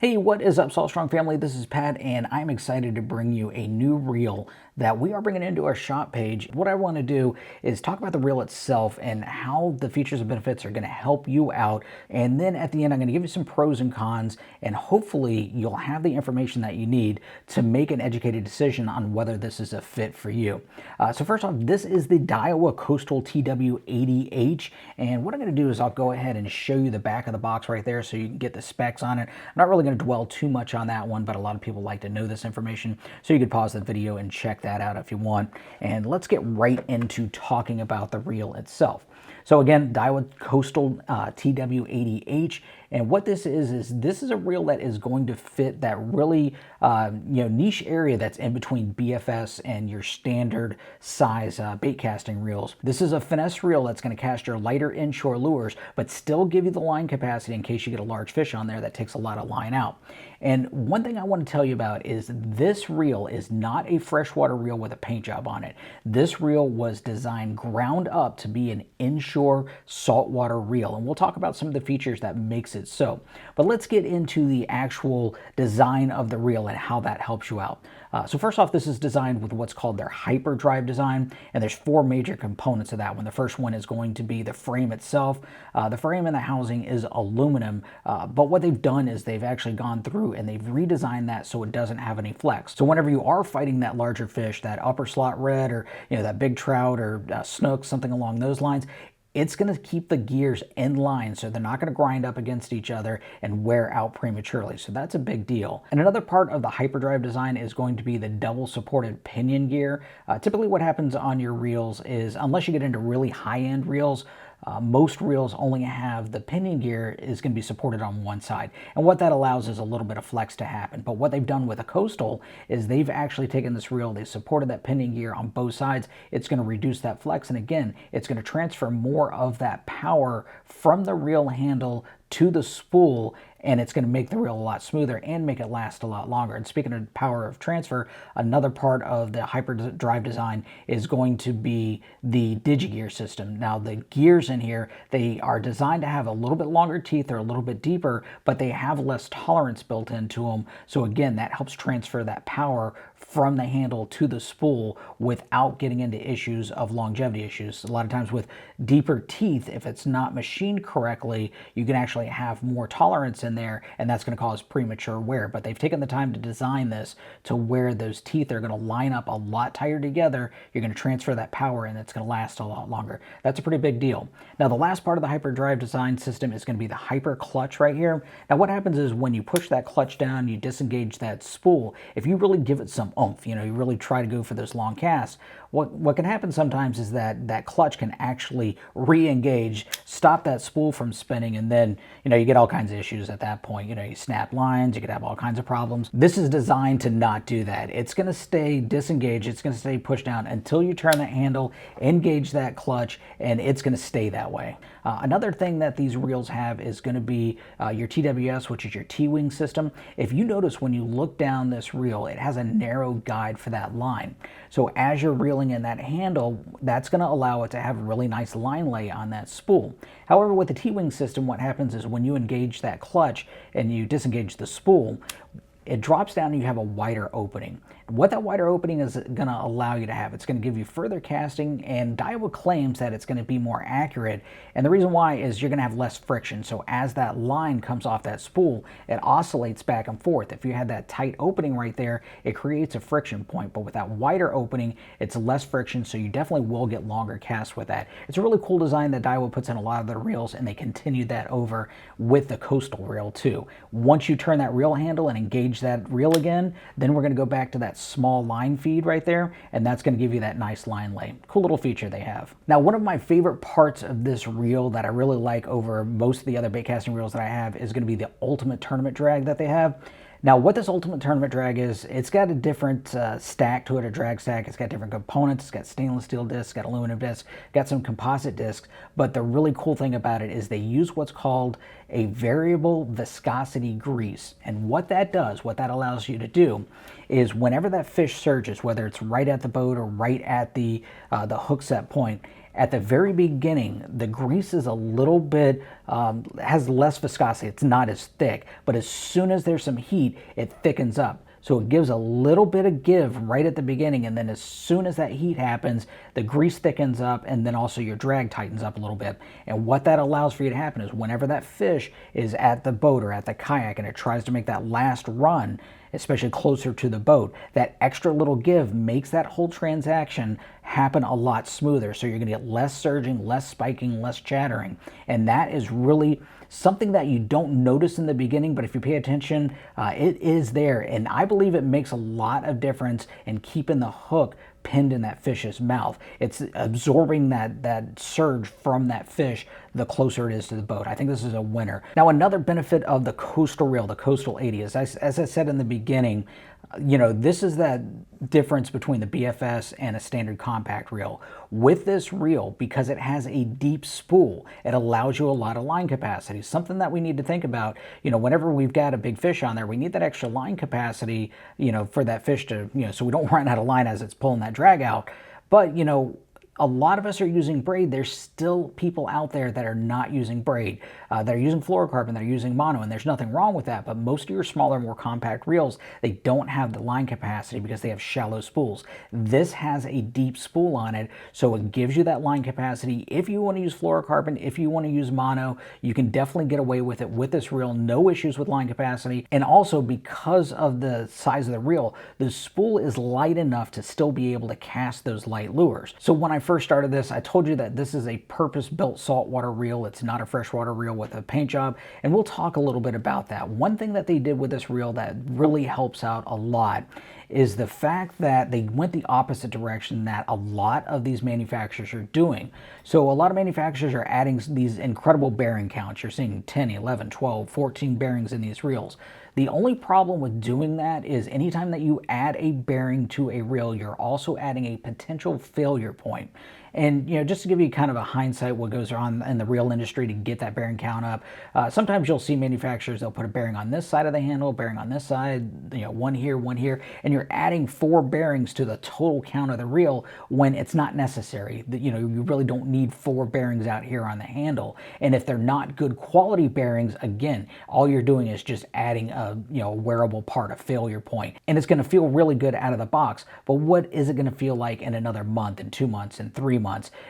Hey, what is up, Salt Strong family? This is Pat, and I'm excited to bring you a new reel that we are bringing into our shop page. What I want to do is talk about the reel itself and how the features and benefits are going to help you out. And then at the end, I'm going to give you some pros and cons, and hopefully you'll have the information that you need to make an educated decision on whether this is a fit for you. So first off, this is the Daiwa Coastal TW 80H, and what I'm going to do is I'll go ahead and show you the back of the box right there so you can get the specs on it. I'm not really going to dwell too much on that one, but a lot of people like to know this information, so you could pause the video and check that out if you want. And let's get right into talking about the reel itself. So again, Daiwa Coastal TW 80H, and what this is this is a reel that is going to fit that really niche area that's in between BFS and your standard size bait casting reels. This is a finesse reel that's going to cast your lighter inshore lures, but still give you the line capacity in case you get a large fish on there that takes a lot of line out. And one thing I want to tell you about is this reel is not a freshwater reel with a paint job on it. This reel was designed ground up to be an inshore saltwater reel, and we'll talk about some of the features that makes it so. But let's get into the actual design of the reel and how that helps you out. So first off, this is designed with what's called their Hyperdrive design, and there's four major components of that one. The first one is going to be the frame itself. The frame and the housing is aluminum, but what they've done is they've actually gone through and they've redesigned that so it doesn't have any flex. So whenever you are fighting that larger fish, that upper slot red or that big trout or snook, something along those lines, it's going to keep the gears in line so they're not going to grind up against each other and wear out prematurely. So that's a big deal. And another part of the Hyperdrive design is going to be the double supported pinion gear. Typically what happens on your reels is, unless you get into really high-end reels, most reels only have the pinion gear is going to be supported on one side. And what that allows is a little bit of flex to happen. But what they've done with a Coastal is they've actually taken this reel, they supported that pinion gear on both sides. It's going to reduce that flex. And again, it's going to transfer more of that power from the reel handle to the spool, and it's going to make the reel a lot smoother and make it last a lot longer. And speaking of power of transfer, another part of the Hyperdrive design is going to be the DigiGear system. Now, the gears in here, they are designed to have a little bit longer teeth, they're a little bit deeper, but they have less tolerance built into them. So again, that helps transfer that power from the handle to the spool without getting into issues of longevity issues. A lot of times with deeper teeth, if it's not machined correctly, you can actually have more tolerance in there, and that's going to cause premature wear. But they've taken the time to design this to where those teeth are going to line up a lot tighter together. You're going to transfer that power, and it's going to last a lot longer. That's a pretty big deal. Now, the last part of the Hyperdrive design system is going to be the hyper clutch right here. Now, what happens is when you push that clutch down, you disengage that spool. If you really give it some oomph, you really try to go for those long casts, what can happen sometimes is that clutch can actually re-engage, stop that spool from spinning, and then you get all kinds of issues at that point. You snap lines, you could have all kinds of problems. This is designed to not do that. It's going to stay disengaged, it's going to stay pushed down until you turn that handle, engage that clutch, and it's going to stay that way. Another thing that these reels have is going to be your TWS, which is your T-wing system. If you notice when you look down this reel, it has a narrow guide for that line. So as you're reeling in that handle, that's going to allow it to have a really nice line lay on that spool. However, with the T-wing system, what happens is when you engage that clutch and you disengage the spool, it drops down and you have a wider opening. What that wider opening is going to allow you to have, it's going to give you further casting, and Daiwa claims that it's going to be more accurate. And the reason why is you're going to have less friction. So as that line comes off that spool, it oscillates back and forth. If you had that tight opening right there, it creates a friction point. But with that wider opening, it's less friction, so you definitely will get longer casts with that. It's a really cool design that Daiwa puts in a lot of their reels, and they continued that over with the Coastal reel too. Once you turn that reel handle and engage that reel again, then we're going to go back to that small line feed right there, and that's going to give you that nice line lay. Cool little feature they have. Now, one of my favorite parts of this reel that I really like over most of the other bait casting reels that I have is going to be the ultimate tournament drag that they have. Now, what this ultimate tournament drag is, it's got a different stack to it, a drag stack. It's got different components. It's got stainless steel discs, it's got aluminum discs, got some composite discs. But the really cool thing about it is they use what's called a variable viscosity grease. And what that does, what that allows you to do, is whenever that fish surges, whether it's right at the boat or right at the hook set point, at the very beginning, the grease is a little bit, has less viscosity. It's not as thick, but as soon as there's some heat, it thickens up. So it gives a little bit of give right at the beginning, and then as soon as that heat happens, the grease thickens up, and then also your drag tightens up a little bit. And what that allows for you to happen is whenever that fish is at the boat or at the kayak and it tries to make that last run, especially closer to the boat, that extra little give makes that whole transaction happen a lot smoother. So you're going to get less surging, less spiking, less chattering. And that is really something that you don't notice in the beginning, but if you pay attention, it is there. And I believe it makes a lot of difference in keeping the hook pinned in that fish's mouth. It's absorbing that surge from that fish the closer it is to the boat. I think this is a winner. Now, another benefit of the coastal reel, the coastal 80, is as I said in the beginning, you know, this is that difference between the BFS and a standard compact reel. With this reel, because it has a deep spool, it allows you a lot of line capacity. Something that we need to think about, you know, whenever we've got a big fish on there, we need that extra line capacity, you know, for that fish to, you know, so we don't run out of line as it's pulling that drag out. But, you know, a lot of us are using braid. There's still people out there that are not using braid, that are using fluorocarbon, that are using mono, and there's nothing wrong with that. But most of your smaller, more compact reels, they don't have the line capacity because they have shallow spools. This has a deep spool on it, so it gives you that line capacity. If you want to use fluorocarbon, if you want to use mono, you can definitely get away with it with this reel. No issues with line capacity. And also, because of the size of the reel, the spool is light enough to still be able to cast those light lures. So when I first started this, I told you that this is a purpose-built saltwater reel. It's not a freshwater reel with a paint job, and we'll talk a little bit about that. One thing that they did with this reel that really helps out a lot is the fact that they went the opposite direction that a lot of these manufacturers are doing. So a lot of manufacturers are adding these incredible bearing counts. You're seeing 10, 11, 12, 14 bearings in these reels. The only problem with doing that is anytime that you add a bearing to a reel, you're also adding a potential failure point. And, you know, just to give you kind of a hindsight what goes on in the reel industry to get that bearing count up, sometimes you'll see manufacturers, they'll put a bearing on this side of the handle, bearing on this side, you know, one here, and you're adding 4 bearings to the total count of the reel when it's not necessary. You know, you really don't need 4 bearings out here on the handle. And if they're not good quality bearings, again, all you're doing is just adding a, you know, wearable part, a failure point. And it's going to feel really good out of the box. But what is it going to feel like in another month, in 2 months, in 3 months?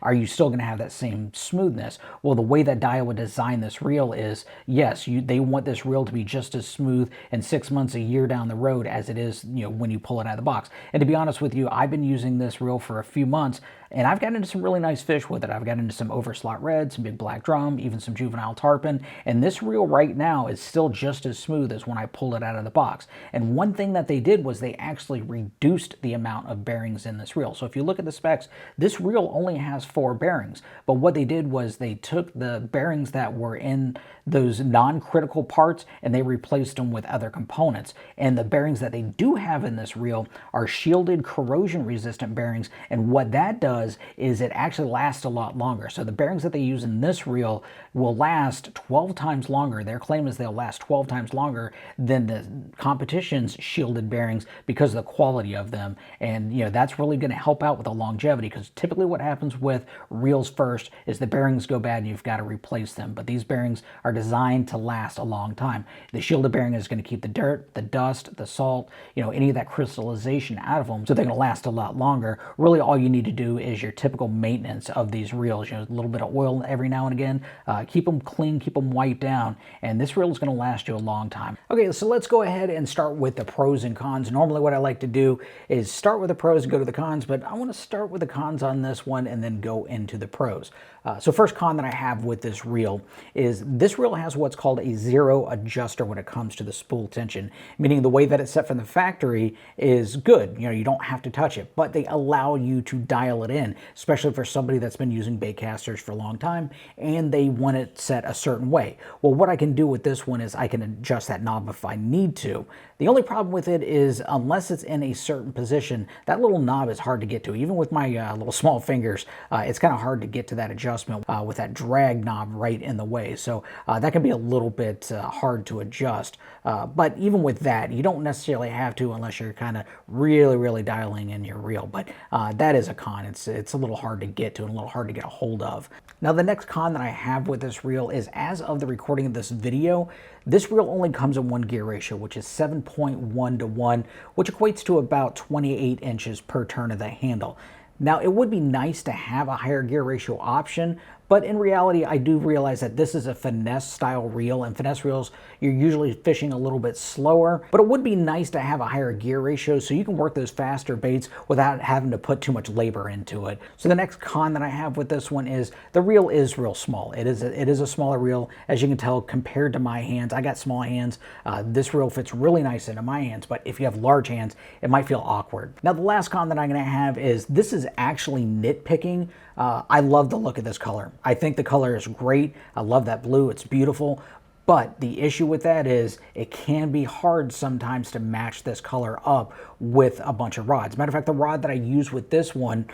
Are you still going to have that same smoothness? Well, the way that Daiwa designed this reel is, yes, they want this reel to be just as smooth in 6 months, a year down the road as it is, you know, when you pull it out of the box. And to be honest with you, I've been using this reel for a few months, and I've gotten into some really nice fish with it. I've gotten into some overslot red, some big black drum, even some juvenile tarpon. And this reel right now is still just as smooth as when I pulled it out of the box. And one thing that they did was they actually reduced the amount of bearings in this reel. So if you look at the specs, this reel only has 4 bearings. But what they did was they took the bearings that were in those non-critical parts and they replaced them with other components. And the bearings that they do have in this reel are shielded corrosion-resistant bearings. And what that does is it actually lasts a lot longer. So the bearings that they use in this reel will last 12 times longer. Their claim is they'll last 12 times longer than the competition's shielded bearings because of the quality of them. And, you know, that's really going to help out with the longevity, because typically what happens with reels first is the bearings go bad and you've got to replace them. But these bearings are designed to last a long time. The shielded bearing is going to keep the dirt, the dust, the salt, you know, any of that crystallization out of them, so they're going to last a lot longer. Really all you need to do is your typical maintenance of these reels. You know, a little bit of oil every now and again. Keep them clean, keep them wiped down, and this reel is going to last you a long time. Okay, so let's go ahead and start with the pros and cons. Normally what I like to do is start with the pros and go to the cons, but I want to start with the cons on this one and then go into the pros. So first con that I have with this reel is this reel has what's called a zero adjuster when it comes to the spool tension, meaning the way that it's set from the factory is good. You know, you don't have to touch it, but they allow you to dial it in, especially for somebody that's been using baitcasters for a long time and they want it set a certain way. Well, what I can do with this one is I can adjust that knob if I need to. The only problem with it is unless it's in a certain position, that little knob is hard to get to. Even with my little small fingers, it's kind of hard to get to that adjustment with that drag knob right in the way. So that can be a little bit hard to adjust. But even with that, you don't necessarily have to unless you're kind of really dialing in your reel. But that is a con. It's a little hard to get to and a little hard to get a hold of. Now, the next con that I have with this reel is, as of the recording of this video, this reel only comes in one gear ratio, which is 7.1 to 1, which equates to about 28 inches per turn of the handle. Now, it would be nice to have a higher gear ratio option, but in reality, I do realize that this is a finesse style reel, and finesse reels, you're usually fishing a little bit slower, but it would be nice to have a higher gear ratio so you can work those faster baits without having to put too much labor into it. So the next con that I have with this one is the reel is real small. It is a smaller reel, as you can tell, compared to my hands. I got small hands. This reel fits really nice into my hands, but if you have large hands, it might feel awkward. Now, the last con that I'm gonna have is this is actually nitpicking. I love the look of this color. I think the color is great. I love that blue. It's beautiful. But the issue with that is it can be hard sometimes to match this color up with a bunch of rods. Matter of fact, the rod that I use with this one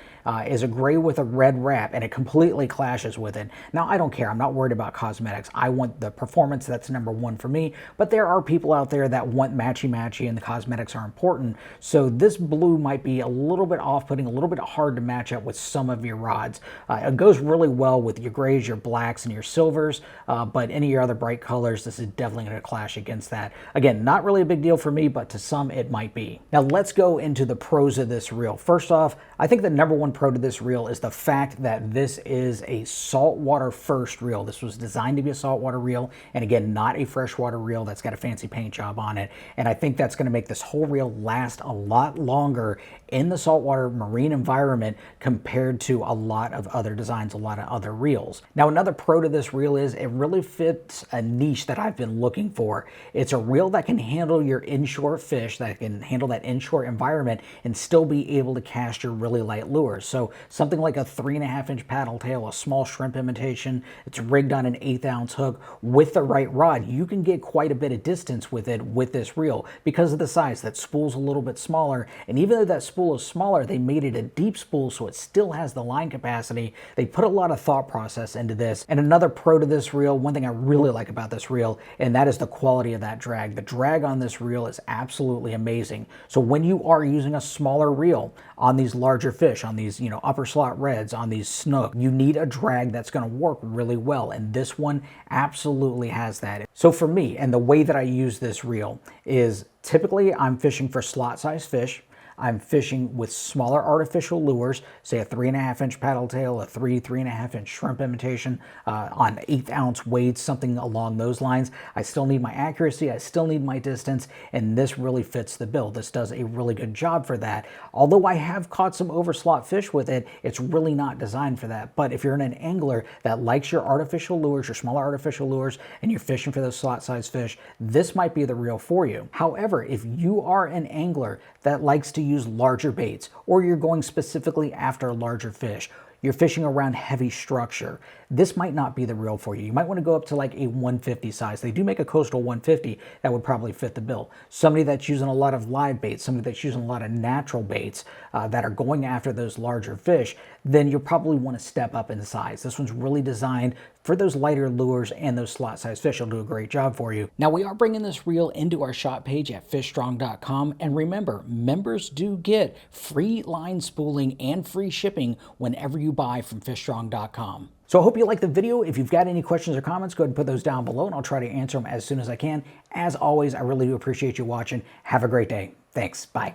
is a gray with a red wrap, and it completely clashes with it. Now, I don't care. I'm not worried about cosmetics. I want the performance. That's number one for me. But there are people out there that want matchy-matchy, and the cosmetics are important. So this blue might be a little bit off-putting, a little bit hard to match up with some of your rods. It goes really well with your grays, your blacks, and your silvers, but any of your other bright colors, this is definitely going to clash against that. Again, not really a big deal for me, but to some it might be. Now, let's go into the pros of this reel. First off, I think the number one pro to this reel is the fact that this is a saltwater first reel. This was designed to be a saltwater reel, and again, not a freshwater reel that's got a fancy paint job on it. And I think that's going to make this whole reel last a lot longer in the saltwater marine environment compared to a lot of other designs, a lot of other reels. Now, another pro to this reel is it really fits a niche that I've been looking for. It's a reel that can handle your inshore fish, that can handle that inshore environment and still be able to cast your really light lures. So something like a 3.5-inch paddle tail, a small shrimp imitation, it's rigged on an 1/8 ounce hook with the right rod. You can get quite a bit of distance with it with this reel because of the size. That spool's a little bit smaller, and even though that spool is smaller, they made it a deep spool so it still has the line capacity. They put a lot of thought process into this. And another pro to this reel, one thing I really like about this reel, and that is the quality of that drag. The drag on this reel is absolutely amazing. So when you are using a smaller reel on these larger fish, on these, upper slot reds, on these snook, you need a drag that's going to work really well, and this one absolutely has that. So for me, and the way that I use this reel is typically I'm fishing for slot size fish. I'm fishing with smaller artificial lures, say a 3.5-inch paddle tail, a 3.5-inch shrimp imitation on 1/8 ounce weights, something along those lines. I still need my accuracy, I still need my distance, and this really fits the bill. This does a really good job for that. Although I have caught some overslot fish with it, it's really not designed for that. But if you're an angler that likes your artificial lures, your smaller artificial lures, and you're fishing for those slot size fish, this might be the reel for you. However, if you are an angler that likes to use larger baits, or you're going specifically after larger fish, you're fishing around heavy structure, this might not be the reel for you. You might want to go up to like a 150 size. They do make a coastal 150 that would probably fit the bill. Somebody that's using a lot of live baits, somebody that's using a lot of natural baits that are going after those larger fish, then you'll probably want to step up in size. This one's really designed for those lighter lures and those slot size fish. Will do a great job for you. Now, we are bringing this reel into our shop page at fishstrong.com, and remember, members do get free line spooling and free shipping whenever you buy from fishstrong.com. So I hope you liked the video. If you've got any questions or comments, go ahead and put those down below, and I'll try to answer them as soon as I can. As always, I really do appreciate you watching. Have a great day. Thanks. Bye.